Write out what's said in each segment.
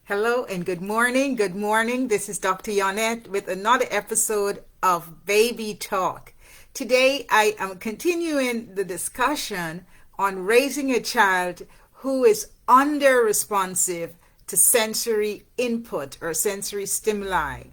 Hello and good morning. Good morning. This is Dr. Yonnette with another episode of Baby Talk. Today I am continuing the discussion on raising a child who is under responsive to sensory input or sensory stimuli.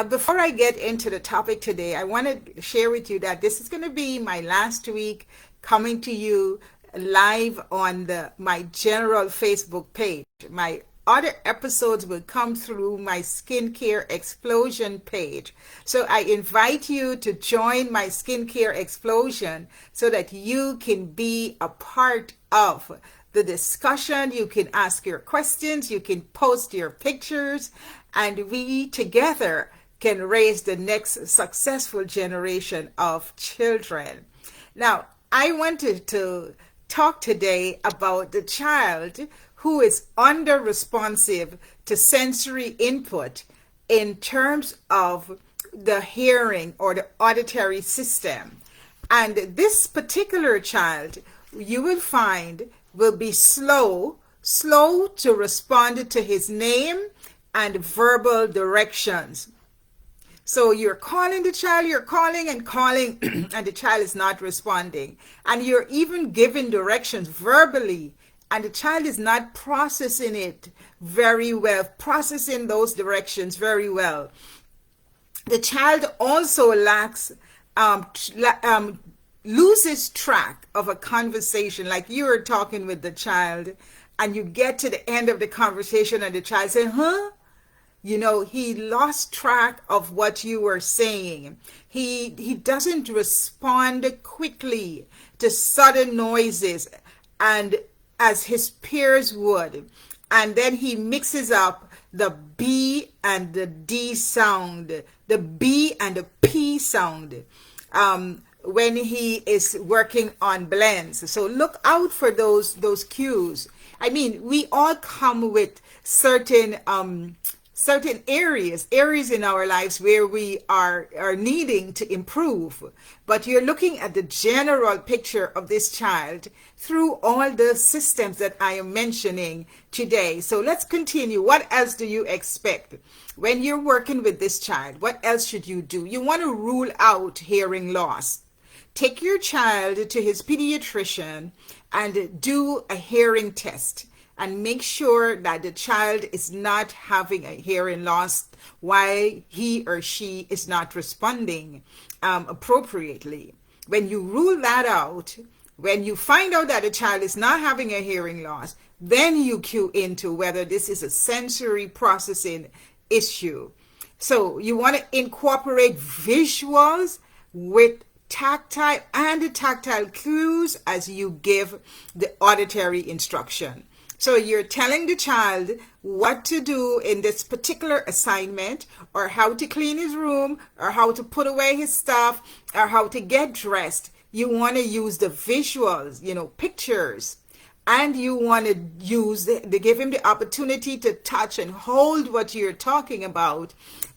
Before I get into the topic today, I want to share with you that this is going to be my last week coming to you live on my general Facebook page. My other episodes will come through my Skincare Explosion page. So I invite you to join my Skincare Explosion so that you can be a part of the discussion. You can ask your questions, you can post your pictures, and we together can raise the next successful generation of children. Now, I wanted to talk today about the child who is under responsive to sensory input in terms of the hearing or the auditory system. And this particular child, you will find, will be slow to respond to his name and verbal directions. So you're calling the child, you're calling and calling, and the child is not responding. And you're even giving directions verbally, and the child is not processing it very well, processing those directions very well. The child also loses track of a conversation. Like you are talking with the child, and you get to the end of the conversation, and the child says, huh? You know, he lost track of what you were saying. He doesn't respond quickly to sudden noises and as his peers would. And then he mixes up the B and the D sound, the B and the P sound when he is working on blends. So look out for those cues. I mean, we all come with certain areas in our lives where we are needing to improve, but you're looking at the general picture of this child through all the systems that I am mentioning today. So let's continue. What else do you expect when you're working with this child? What else should you do? You want to rule out hearing loss. Take your child to his pediatrician and do a hearing test, and make sure that the child is not having a hearing loss while he or she is not responding appropriately. When you rule that out, when you find out that the child is not having a hearing loss, then you cue into whether this is a sensory processing issue. So you want to incorporate visuals with tactile cues as you give the auditory instruction. So you're telling the child what to do in this particular assignment, or how to clean his room, or how to put away his stuff, or how to get dressed. You want to use the visuals, pictures. And you want to give him the opportunity to touch and hold what you're talking about,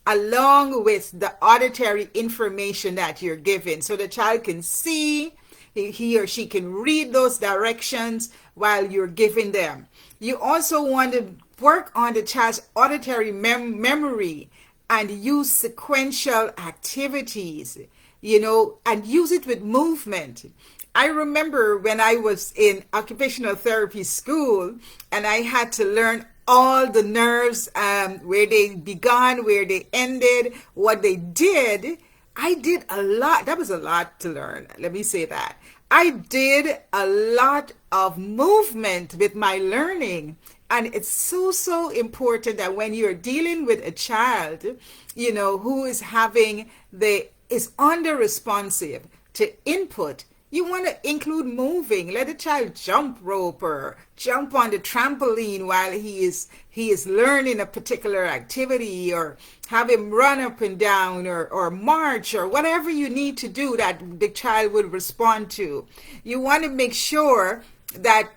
along with the auditory information that you're giving. So the child can see, he or she can read those directions while you're giving them. You also want to work on the child's auditory memory and use sequential activities, and use it with movement. I remember when I was in occupational therapy school and I had to learn all the nerves, where they began, where they ended, what they did. I did a lot. That was a lot to learn. Let me say that. I did a lot of movement with my learning. And it's so important that when you're dealing with a child, who is is under responsive to input, you want to include moving. Let the child jump rope or jump on the trampoline while he is learning a particular activity, or have him run up and down or march, or whatever you need to do that the child would respond to. You want to make sure that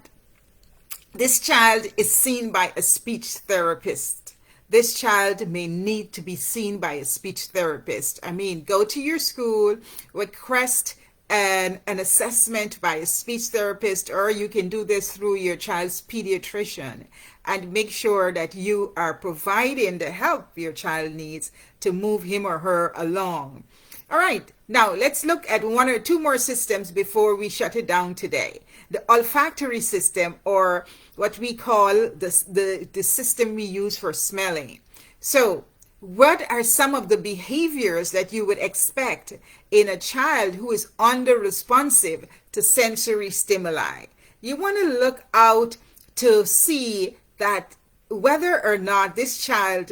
this child is seen by a speech therapist. This child may need to be seen by a speech therapist. I mean, go to your school, request an assessment by a speech therapist, or you can do this through your child's pediatrician. and make sure that you are providing the help your child needs to move him or her along. All right, now let's look at one or two more systems before we shut it down today. The olfactory system, or what we call the system we use for smelling. So, what are some of the behaviors that you would expect in a child who is under-responsive to sensory stimuli? You want to look out to see that whether or not this child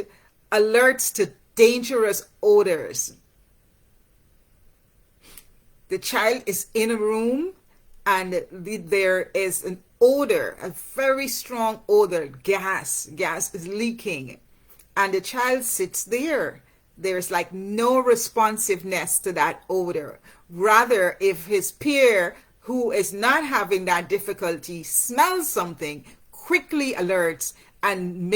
alerts to dangerous odors. The child is in a room and there is an odor, a very strong odor, gas is leaking, and the child sits there. There's like no responsiveness to that odor. Rather, if his peer who is not having that difficulty smells something, quickly alerts and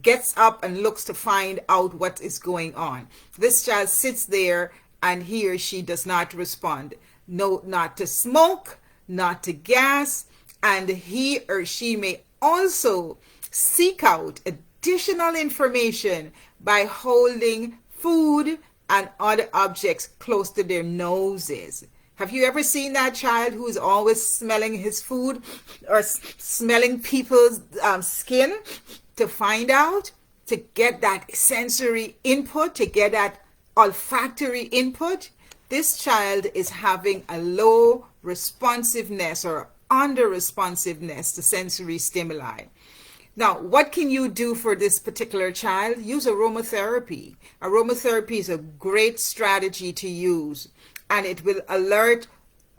gets up and looks to find out what is going on. This child sits there and he or she does not respond. No, not to smoke, not to gas, and he or she may also seek out additional information by holding food and other objects close to their noses. Have you ever seen that child who is always smelling his food or smelling people's skin to find out, to get that sensory input, to get that olfactory input? This child is having a low responsiveness or under responsiveness to sensory stimuli. Now, what can you do for this particular child? Use aromatherapy. Aromatherapy is a great strategy to use, and it will alert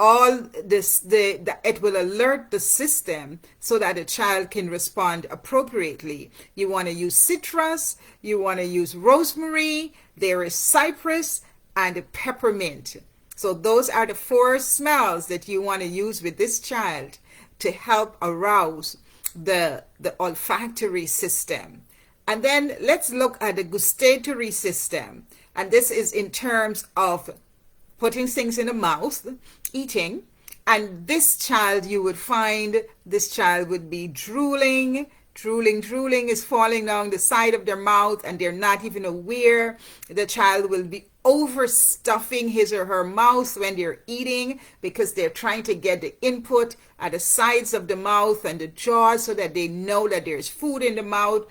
it will alert the system so that a child can respond appropriately. You want to use citrus, you want to use rosemary, there is cypress and peppermint. So those are the 4 smells that you want to use with this child to help arouse the olfactory system. And then let's look at the gustatory system. And this is in terms of putting things in the mouth, eating. And this child, you would find this child would be drooling is falling down the side of their mouth, and they're not even aware. The child will be overstuffing his or her mouth when they're eating because they're trying to get the input at the sides of the mouth and the jaw so that they know that there's food in the mouth.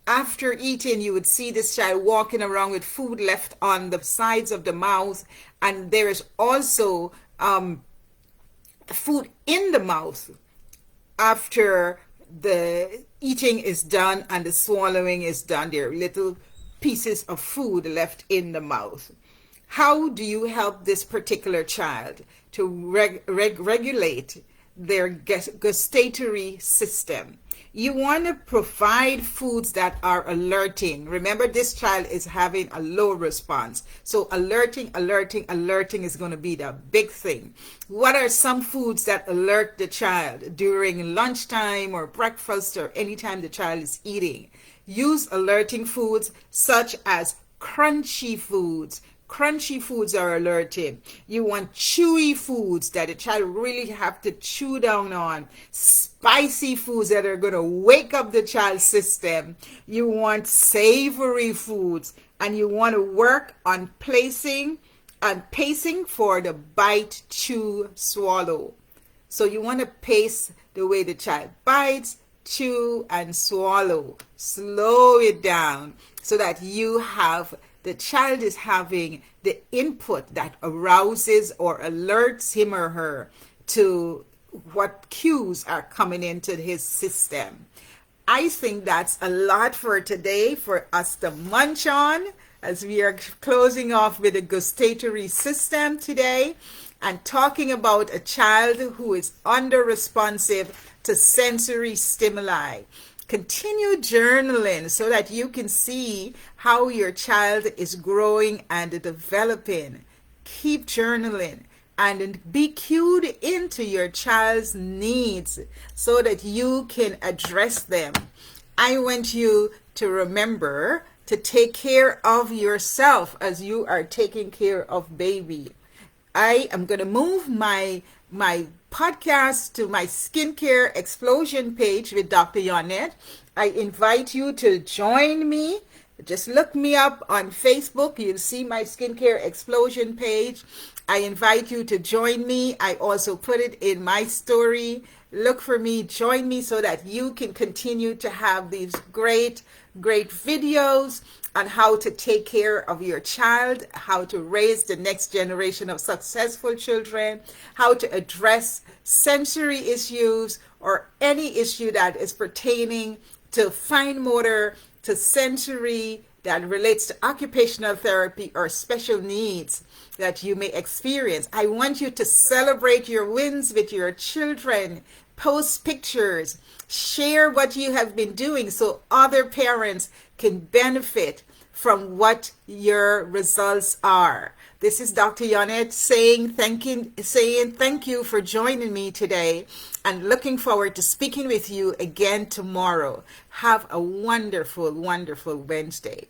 After eating, you would see this child walking around with food left on the sides of the mouth, and there is also food in the mouth after the eating is done and the swallowing is done. There are little pieces of food left in the mouth. How do you help this particular child to regulate their gustatory system? You want to provide foods that are alerting. Remember, this child is having a low response. So alerting is going to be the big thing. What are some foods that alert the child during lunchtime or breakfast or anytime the child is eating? Use alerting foods such as crunchy foods. Crunchy foods are alerting. You want chewy foods that the child really have to chew down on. Spicy foods that are going to wake up the child's system. You want savory foods, and you want to work on placing and pacing for the bite, chew, swallow. So you want to pace the way the child bites, chew, and swallow. Slow it down so that the child is having the input that arouses or alerts him or her to what cues are coming into his system. I think that's a lot for today for us to munch on as we are closing off with the gustatory system today and talking about a child who is under-responsive to sensory stimuli. Continue journaling so that you can see how your child is growing and developing. Keep journaling and be cued into your child's needs so that you can address them. I want you to remember to take care of yourself as you are taking care of baby. I am going to move my podcast to my skincare explosion page with Dr. Yonnette, I invite you to join me. Just look me up on Facebook. You'll see my Skincare Explosion page. I invite you to join me. I also put it in my story. Look for me, join me so that you can continue to have these great videos on how to take care of your child, how to raise the next generation of successful children, how to address sensory issues or any issue that is pertaining to fine motor, to sensory, that relates to occupational therapy or special needs that you may experience. I want you to celebrate your wins with your children, post pictures, share what you have been doing so other parents can benefit from what your results are. This is Dr. Yonnette saying thank you for joining me today and looking forward to speaking with you again tomorrow. Have a wonderful, wonderful Wednesday.